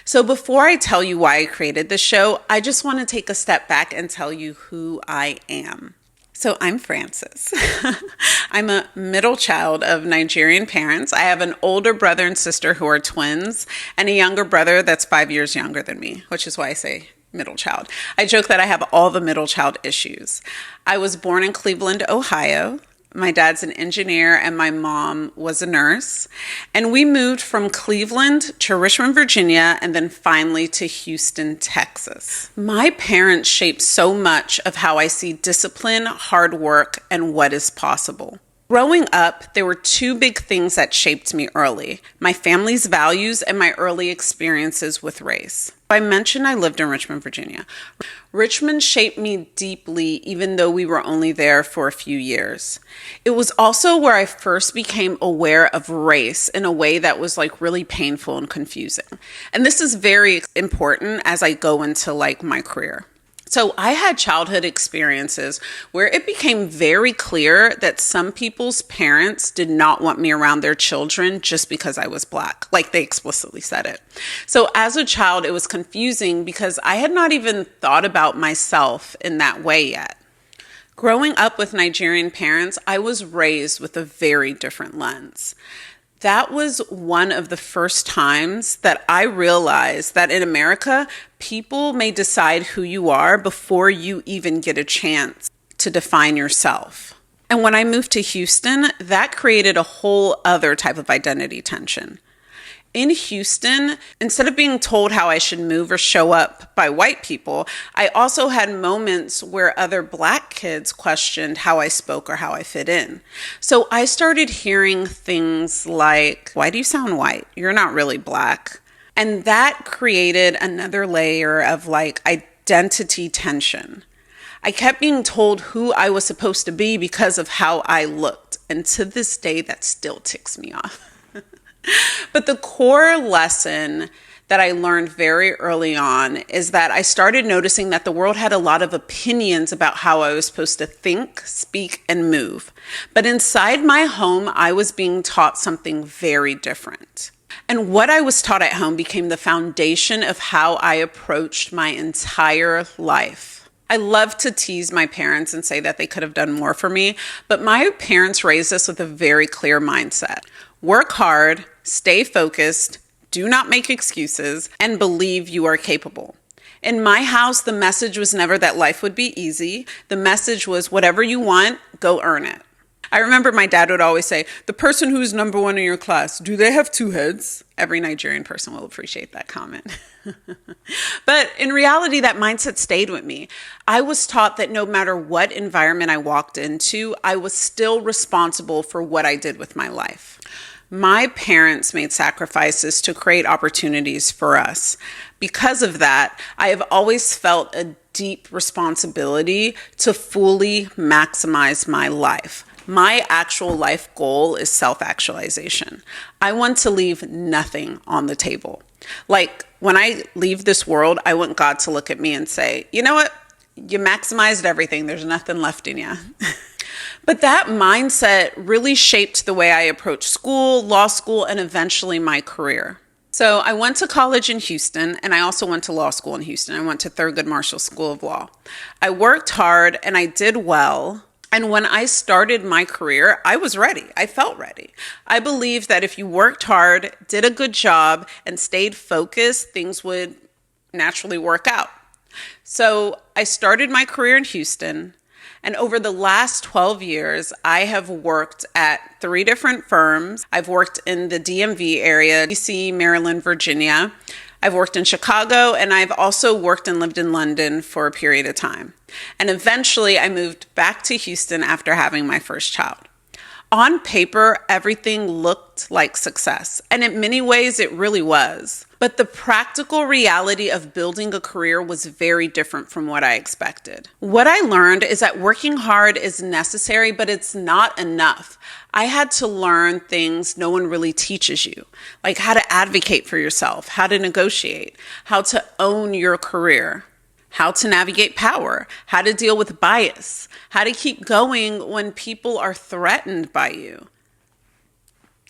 So before I tell you why I created this show, I just want to take a step back and tell you who I am. So I'm Frances. I'm a middle child of Nigerian parents. I have an older brother and sister who are twins, and a younger brother that's 5 years younger than me, which is why I say middle child. I joke that I have all the middle child issues. I was born in Cleveland, Ohio. My dad's an engineer and my mom was a nurse. And we moved from Cleveland to Richmond, Virginia, and then finally to Houston, Texas. My parents shaped so much of how I see discipline, hard work, and what is possible. Growing up, there were two big things that shaped me early: my family's values and my early experiences with race. I mentioned I lived in Richmond, Virginia. Richmond shaped me deeply, even though we were only there for a few years. It was also where I first became aware of race in a way that was really painful and confusing. And this is very important as I go into my career. So I had childhood experiences where it became very clear that some people's parents did not want me around their children just because I was Black. They explicitly said it. So as a child, it was confusing because I had not even thought about myself in that way yet. Growing up with Nigerian parents, I was raised with a very different lens. That was one of the first times that I realized that in America, people may decide who you are before you even get a chance to define yourself. And when I moved to Houston, that created a whole other type of identity tension. In Houston, instead of being told how I should move or show up by white people, I also had moments where other Black kids questioned how I spoke or how I fit in. So I started hearing things like, "Why do you sound white? You're not really Black." And that created another layer of identity tension. I kept being told who I was supposed to be because of how I looked. And to this day, that still ticks me off. But the core lesson that I learned very early on is that I started noticing that the world had a lot of opinions about how I was supposed to think, speak, and move. But inside my home, I was being taught something very different. And what I was taught at home became the foundation of how I approached my entire life. I love to tease my parents and say that they could have done more for me, but my parents raised us with a very clear mindset. Work hard, stay focused, do not make excuses, and believe you are capable. In my house, the message was never that life would be easy. The message was whatever you want, go earn it. I remember my dad would always say, "The person who's number one in your class, do they have two heads?" Every Nigerian person will appreciate that comment. But in reality, that mindset stayed with me. I was taught that no matter what environment I walked into, I was still responsible for what I did with my life. My parents made sacrifices to create opportunities for us. Because of that, I have always felt a deep responsibility to fully maximize my life. My actual life goal is self-actualization. I want to leave nothing on the table. When I leave this world, I want God to look at me and say, "You know what? You maximized everything. There's nothing left in you." But that mindset really shaped the way I approached school, law school, and eventually my career. So I went to college in Houston, and I also went to law school in Houston. I went to Thurgood Marshall School of Law. I worked hard and I did well. And when I started my career, I was ready. I felt ready. I believed that if you worked hard, did a good job, and stayed focused, things would naturally work out. So I started my career in Houston. And over the last 12 years, I have worked at 3 different firms. I've worked in the DMV area, DC, Maryland, Virginia. I've worked in Chicago, and I've also worked and lived in London for a period of time. And eventually, I moved back to Houston after having my first child. On paper, everything looked like success, and in many ways, it really was. But the practical reality of building a career was very different from what I expected. What I learned is that working hard is necessary, but it's not enough. I had to learn things no one really teaches you, like how to advocate for yourself, how to negotiate, how to own your career, how to navigate power, how to deal with bias, how to keep going when people are threatened by you.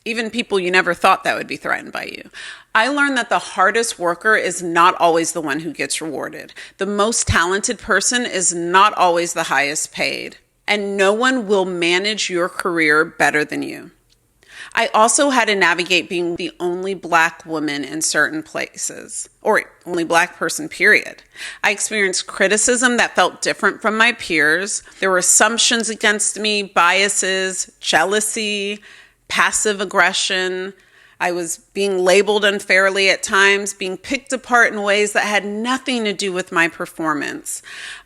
even people you never thought that would be threatened by you. I learned that the hardest worker is not always the one who gets rewarded. The most talented person is not always the highest paid. And no one will manage your career better than you. I also had to navigate being the only Black woman in certain places, or only Black person, period. I experienced criticism that felt different from my peers. There were assumptions against me, biases, jealousy, passive aggression. I was being labeled unfairly at times, being picked apart in ways that had nothing to do with my performance.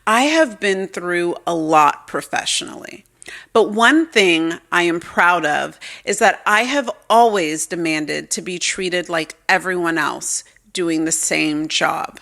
I have been through a lot professionally. But one thing I am proud of is that I have always demanded to be treated like everyone else doing the same job.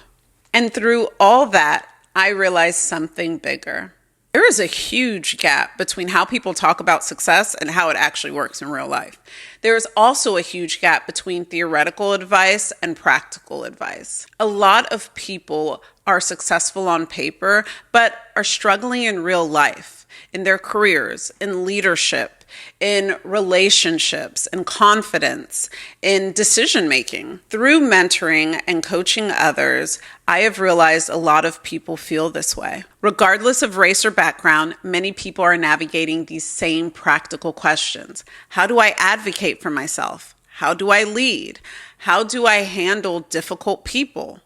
And through all that, I realized something bigger. There is a huge gap between how people talk about success and how it actually works in real life. There is also a huge gap between theoretical advice and practical advice. A lot of people are successful on paper, but are struggling in real life, in their careers, in leadership, in relationships, in confidence, in decision making. Through mentoring and coaching others, I have realized a lot of people feel this way. Regardless of race or background, many people are navigating these same practical questions. How do I advocate for myself? How do I lead? How do I handle difficult people?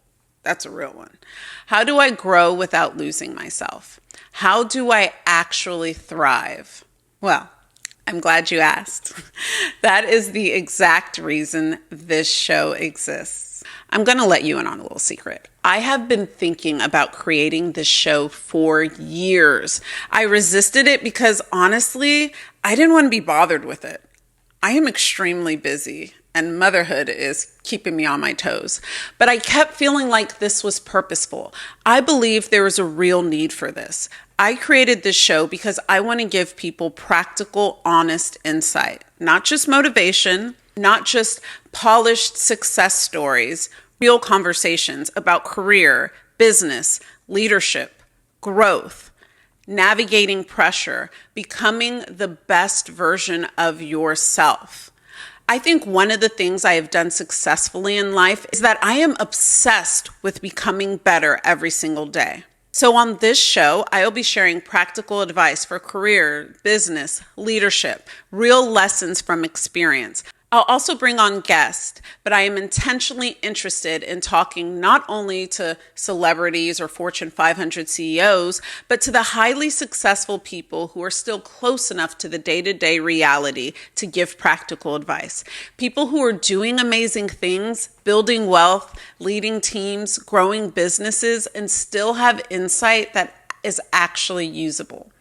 That's a real one. How do I grow without losing myself? How do I actually thrive? Well, I'm glad you asked. That is the exact reason this show exists. I'm going to let you in on a little secret. I have been thinking about creating this show for years. I resisted it because honestly, I didn't want to be bothered with it. I am extremely busy and motherhood is keeping me on my toes. But I kept feeling like this was purposeful. I believe there is a real need for this. I created this show because I want to give people practical, honest insight, not just motivation, not just polished success stories, real conversations about career, business, leadership, growth, navigating pressure, becoming the best version of yourself. I think one of the things I have done successfully in life is that I am obsessed with becoming better every single day. So on this show, I will be sharing practical advice for career, business, leadership, real lessons from experience. I'll also bring on guests, but I am intentionally interested in talking not only to celebrities or Fortune 500 CEOs, but to the highly successful people who are still close enough to the day-to-day reality to give practical advice. People who are doing amazing things, building wealth, leading teams, growing businesses, and still have insight that is actually usable.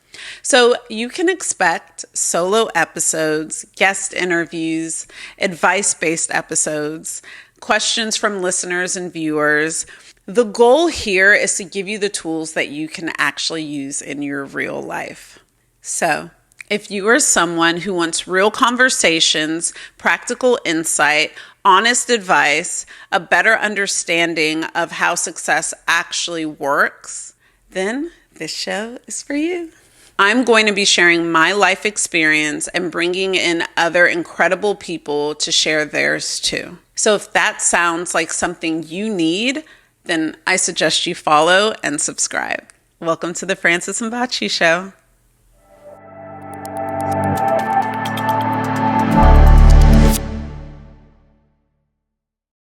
So you can expect solo episodes, guest interviews, advice-based episodes, questions from listeners and viewers. The goal here is to give you the tools that you can actually use in your real life. So if you are someone who wants real conversations, practical insight, honest advice, a better understanding of how success actually works, then this show is for you. I'm going to be sharing my life experience and bringing in other incredible people to share theirs too. So if that sounds like something you need, then I suggest you follow and subscribe. Welcome to the Frances Mbachu Show.